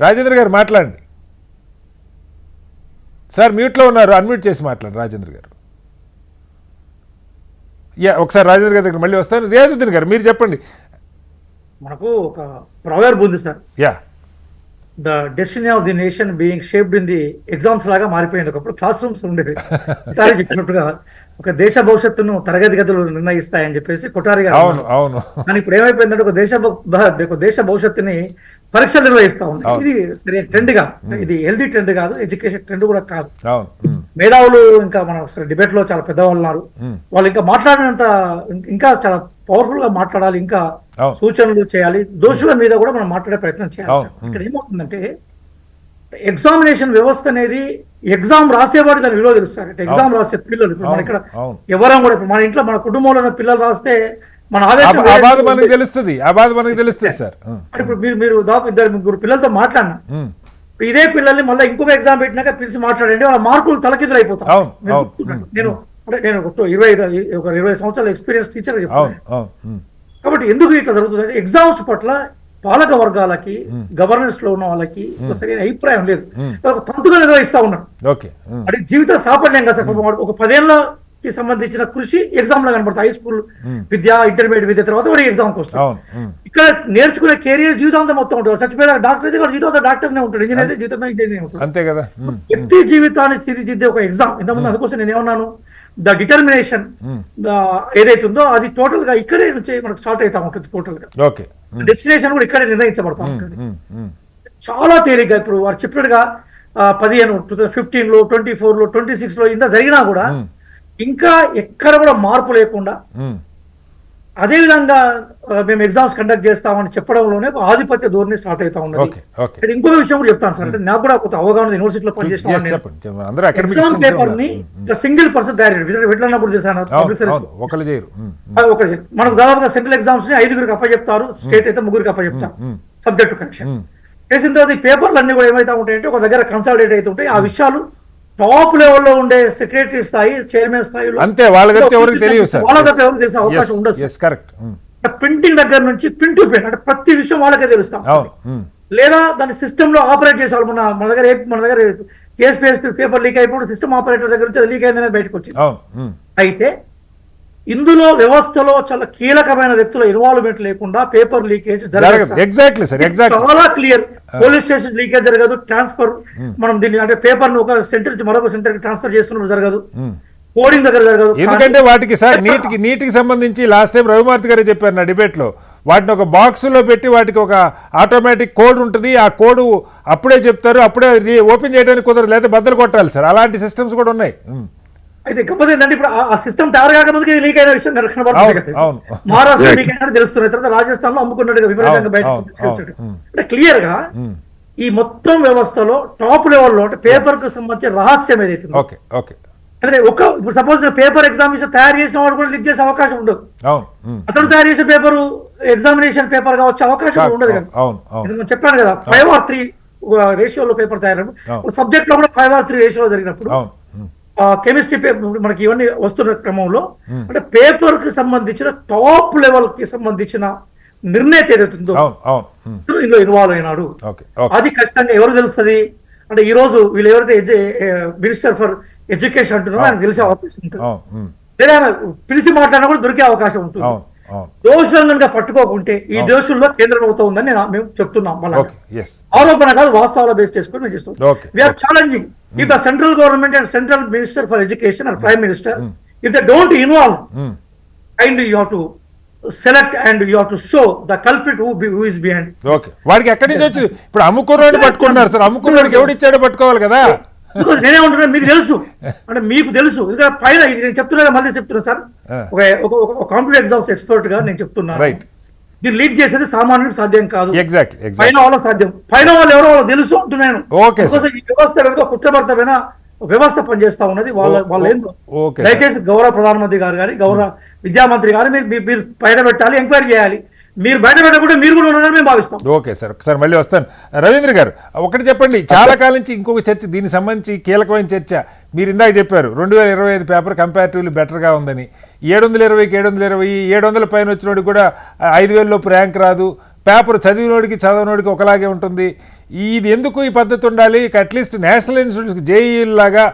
రాజేంద్ర గారు మాట్లాడండి సార్, మ్యూట్లో ఉన్నారు, అన్మ్యూట్ చేసి మాట్లాడండి రాజేంద్ర గారు. ఒకసారి రాజేంద్ర గారి దగ్గర మళ్ళీ వస్తాను. రియాజుద్దీన్ గారు మీరు చెప్పండి. మనకు ఒక ప్రొవర్బ్ ఉంది sir, the destiny of the nation being shaped in the exams లాగా మారిపోయింది. ఒకప్పుడు క్లాస్ రూమ్స్ ఉండేవి. కొటారి చెప్పినట్టుగా ఒక దేశ భవిష్యత్తును తరగతి గదులు నిర్ణయిస్తాయని చెప్పేసి కొటారి గారు. కానీ ఇప్పుడు ఏమైపోయిందంటే ఒక దేశ భవిష్యత్తుని పరీక్షలు నిర్వహిస్తా ఉంది. ఇది సరే ట్రెండ్ గా, ఇది హెల్దీ ట్రెండ్ కాదు, ఎడ్యుకేషన్ ట్రెండ్ కూడా కాదు. మేధావులు ఇంకా మనం డిబేట్ లో చాలా పెద్దవాళ్ళు ఉన్నారు, వాళ్ళు ఇంకా మాట్లాడినంత ఇంకా చాలా పవర్ఫుల్ గా మాట్లాడాలి, ఇంకా సూచనలు చేయాలి, దోషుల మీద కూడా మనం మాట్లాడే ప్రయత్నం చేయాలి. ఇక్కడ ఏమవుతుందంటే ఎగ్జామినేషన్ వ్యవస్థ అనేది ఎగ్జామ్ రాసేవాడు దాని విలువ తెలుస్తారు. ఎగ్జామ్ రాసే పిల్లలు ఇప్పుడు మన ఇక్కడ ఎవరం కూడా మన ఇంట్లో మన కుటుంబంలో ఉన్న పిల్లలు రాస్తే మన ఆవేశం తెలుస్తుంది సార్. ఇప్పుడు మీరు ఇద్దరు ముగ్గురు పిల్లలతో మాట్లాడినా ఇదే పిల్లల్ని మళ్ళీ ఇంకొక ఎగ్జామ్ పెట్టినాక పిలిచి మాట్లాడండి, వాళ్ళ మార్కులు తలకిదులు అయిపోతాం. నేను 20 సంవత్సరాల ఎక్స్పీరియన్స్ టీచర్ చెప్పాను. కాబట్టి ఎందుకు ఇట్లా జరుగుతుంది? ఎగ్జామ్స్ పట్ల పాలక వర్గాలకి, గవర్నెన్స్ లో ఉన్న వాళ్ళకి సరైన అభిప్రాయం లేదు. తంతుగా నిర్వహిస్తా ఉన్నారు. అంటే జీవిత సాఫల్యం కదా సార్. ఒక 10 ఏళ్ళకి సంబంధించిన కృషి ఎగ్జామ్ లో కనబడుతుంది. హై స్కూల్ విద్య, ఇంటర్మీడియట్ విద్య తర్వాత కూడా ఎగ్జామ్కి వస్తాం. ఇక్కడ నేర్చుకునే కెరియర్ జీవితాంతం మొత్తం ఉంటుంది. చచ్చిపోయిన డాక్టర్ అయితే జీవితంతో డాక్టర్నే ఉంటాడు, ఇంజనీర్ అయితే జీవితం ఇంజనీర్ ఉంటుంది. అంతే కదా. వ్యక్తి జీవితాన్ని తీర్చిదిద్దే ఒక ఎగ్జామ్. ఇంతకుముందు అందుకోసం నేను ఏమన్నాను, ద డిటర్మినేషన్ ఏదైతే ఉందో అది టోటల్ గా ఇక్కడే నుంచి మనకు స్టార్ట్ అవుతా ఉంటుంది. టోటల్ గా డెస్టినేషన్ కూడా ఇక్కడే నిర్ణయించబడతా ఉంటుంది. చాలా తేలిగ్గా ఇప్పుడు వారు చెప్పినట్టుగా 15, 2015లో, 2024లో, 2026లో ఇంత జరిగినా కూడా ఇంకా ఎక్కడ కూడా మార్పు లేకుండా అదే విధంగా మేము ఎగ్జామ్స్ కండక్ట్ చేస్తామని చెప్పడంలోనే ఒక ఆధిపత్య ధోరణి స్టార్ట్ అవుతా ఉన్నది. ఇంకొక విషయం కూడా చెప్తాను సార్, అంటే నాకు కూడా కొంత అవగాహన యూనివర్సిటీలో పనిచేసిన ఎగ్జామ్ పేపర్ ని సింగిల్ పర్సన్ తయారు వెళ్ళినప్పుడు చేశాను. పబ్లిక్ సర్వీస్ మనకు దాదాపుగా సెంట్రల్ ఎగ్జామ్స్ ని 5గురికి అప్పచెప్తారు, స్టేట్ అయితే 3గురికి అప్పచెప్తారు సబ్జెక్టు కరెక్షన్ చేసిన తర్వాత ఈ పేపర్లు అన్ని కూడా ఏమైతే ఉంటాయంటే ఒక దగ్గర కన్సాలిడేట్ అయితే ఉంటాయి. ఆ విషయాలు టాప్ లెవెల్లో ఉండే సెక్రటరీ స్థాయి, చైర్మన్ స్థాయిలో అంతే వాళ్ళ ఎవరికి తెలిసే అవకాశం ఉండదు. ప్రింటింగ్ దగ్గర నుంచి ప్రింట్ టు ప్రింట్ అంటే ప్రతి విషయం వాళ్ళకే తెలుస్తాం. లేదా దాని సిస్టమ్ లో ఆపరేట్ చేసే వాళ్ళు మన దగ్గర కేఎస్పీఎస్పీ పేపర్ లీక్ అయిపోయి సిస్టమ్ ఆపరేటర్ దగ్గర నుంచి అది లీక్ అయిందనే బయటకు వచ్చింది. అయితే ఇందులో వ్యవస్థలో చాలా కీలకమైన వ్యక్తుల ఇన్వాల్వ్మెంట్ లేకుండా పేపర్ లీకేజ్ చాలా క్లియర్. పోలీస్ స్టేషన్ లీకేజ్ జరగదు, ట్రాన్స్ఫర్ మనం దీన్ని అంటే పేపర్ ను ఒక సెంటర్ నుంచి మరొక సెంటర్ కి ట్రాన్స్ఫర్ చేస్తున్నప్పుడు జరగదు, కోడింగ్ దగ్గర జరగదు. ఎందుకంటే వాటికి సార్ నీటికి సంబంధించి లాస్ట్ టైం రవిమార్తి గారే చెప్పారు నా డిబేట్ లో, వాటిని ఒక బాక్స్ లో పెట్టి వాటికి ఒక ఆటోమేటిక్ కోడ్ ఉంటుంది, ఆ కోడ్ అప్పుడే చెప్తారు, అప్పుడే ఓపెన్ చేయడానికి కుదరదు, లేదా బద్దలు కొట్టాలి సార్. అలాంటి సిస్టమ్స్ కూడా ఉన్నాయి. అయితే గొప్పది ఏంటంటే ఇప్పుడు ఆ సిస్టమ్ తయారు కాకముందుకే లీక్ అయిన విషయం కనబడుతుంది. మహారాష్ట్ర లీక్ అయినట్టు తెలుస్తున్నాయి, తర్వాత రాజస్థాన్ లో అమ్ముకున్నట్టుగా విపరీతంగా బయట అంటే క్లియర్ గా ఈ మొత్తం వ్యవస్థలో టాప్ లెవెల్లో అంటే పేపర్ కు సంబంధించిన రహస్యం ఏదైతే అంటే ఇప్పుడు సపోజ్ పేపర్ ఎగ్జామినేషన్ తయారు చేసిన వాడు కూడా లీక్ చేసే అవకాశం ఉండదు. అతను తయారు చేసే పేపర్ ఎగ్జామినేషన్ పేపర్ గా వచ్చే అవకాశం ఉండదు కదా. నేను చెప్పాను కదా 5/3 రేషియోలో పేపర్ తయారు, సబ్జెక్ట్ లో కూడా 5/3 రేషియోలో జరిగినప్పుడు కెమిస్ట్రీ పేపర్ మనకి ఇవన్నీ వస్తున్న క్రమంలో అంటే పేపర్ కి సంబంధించిన టాప్ లెవెల్ కి సంబంధించిన నిర్ణేత ఏదైతుందో ఇందులో ఇన్వాల్వ్ అయినాడు. అది ఖచ్చితంగా ఎవరు తెలుస్తుంది అంటే ఈ రోజు వీళ్ళు ఎవరైతే మినిస్టర్ ఫర్ ఎడ్యుకేషన్ అంటున్నారో ఆయనకు తెలిసే అవకాశం ఉంటుంది, లేదా పిలిచి మాట్లాడినా కూడా దొరికే అవకాశం ఉంటుంది. దోషులను కనుక పట్టుకోకుంటే ఈ దోషుల్లో కేంద్ర ప్రభుత్వం ఉందని మేము చెప్తున్నాం. మళ్ళీ ఆరోపణ కాదు, వాస్తవాల బేస్ చేసుకుని మేము చేస్తున్నాం. We are challenging if the central government and central minister for education or prime minister if they don't involve and you have to select and you have to show the culprit who is behind. వాడికి ఎక్కడి నుంచి వచ్చింది? ఇప్పుడు అమ్ముకున్నాడు పట్టుకున్నారు sir, అమ్ముకున్నాడికి ఎవడు ఇచ్చాడో పట్టుకోవాలి కదా. నేనేమంటున్నా మీకు తెలుసు అంటే మీకు తెలుసు ఎందుకంటే పైన ఇది నేను చెప్తున్నా మళ్ళీ చెప్తున్నా సార్, ఒక కాంపిటేటివ్ ఎగ్జామ్స్ ఎక్స్పర్ట్ గా నేను చెప్తున్నా దీన్ని లీడ్ చేసేది సామాన్యుడికి సాధ్యం కాదు, పైన వాళ్ళ సాధ్యం. పైన వాళ్ళు ఎవరో వాళ్ళు తెలుసు అంటున్నాను. ఈ వ్యవస్థ వెనుక కుట్రభరితమైన వ్యవస్థ పనిచేస్తా ఉన్నది. వాళ్ళ ఏందో దయచేసి గౌరవ ప్రధానమంత్రి గారు కానీ గౌరవ విద్యామంత్రి గారు మీరు బయట పెట్టాలి, ఎంక్వైరీ చేయాలి. మీరు బయట పెట్టకుండా మీరు కూడా ఉన్నారని మేము భావిస్తాం. ఓకే సార్, ఒకసారి మళ్ళీ వస్తాను. రవీంద్ర గారు ఒకటి చెప్పండి, చాలా కాలం నుంచి ఇంకొక చర్చ దీనికి సంబంధించి కీలకమైన చర్చ మీరు ఇందాక చెప్పారు 2025 పేపర్ కంపారిటివ్లీ బెటర్గా ఉందని. 720కి 720, 700 పైన వచ్చినోడు కూడా 5000 లోపు ర్యాంక్ రాదు, పేపర్ చదివినోడికి చదవనోడికి ఒకలాగే ఉంటుంది. ఇది ఎందుకు ఈ పద్ధతి ఉండాలి? అట్లీస్ట్ నేషనల్ ఇన్స్టిట్యూట్స్కి జేఈలాగా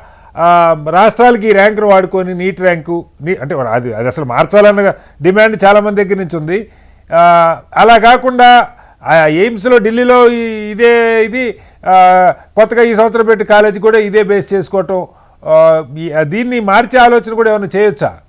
రాష్ట్రాలకి ఈ ర్యాంకును వాడుకొని నీట్ ర్యాంకు అంటే అది అది అసలు మార్చాలన్న డిమాండ్ చాలామంది దగ్గర నుంచి ఉంది. అలా కాకుండా ఎయిమ్స్లో ఢిల్లీలో ఇది కొత్తగా ఈ సంవత్సరం పెట్టి కాలేజీ కూడా ఇదే బేస్ చేసుకోవటం, దీన్ని మార్చే ఆలోచన కూడా ఏమైనా చేయొచ్చా?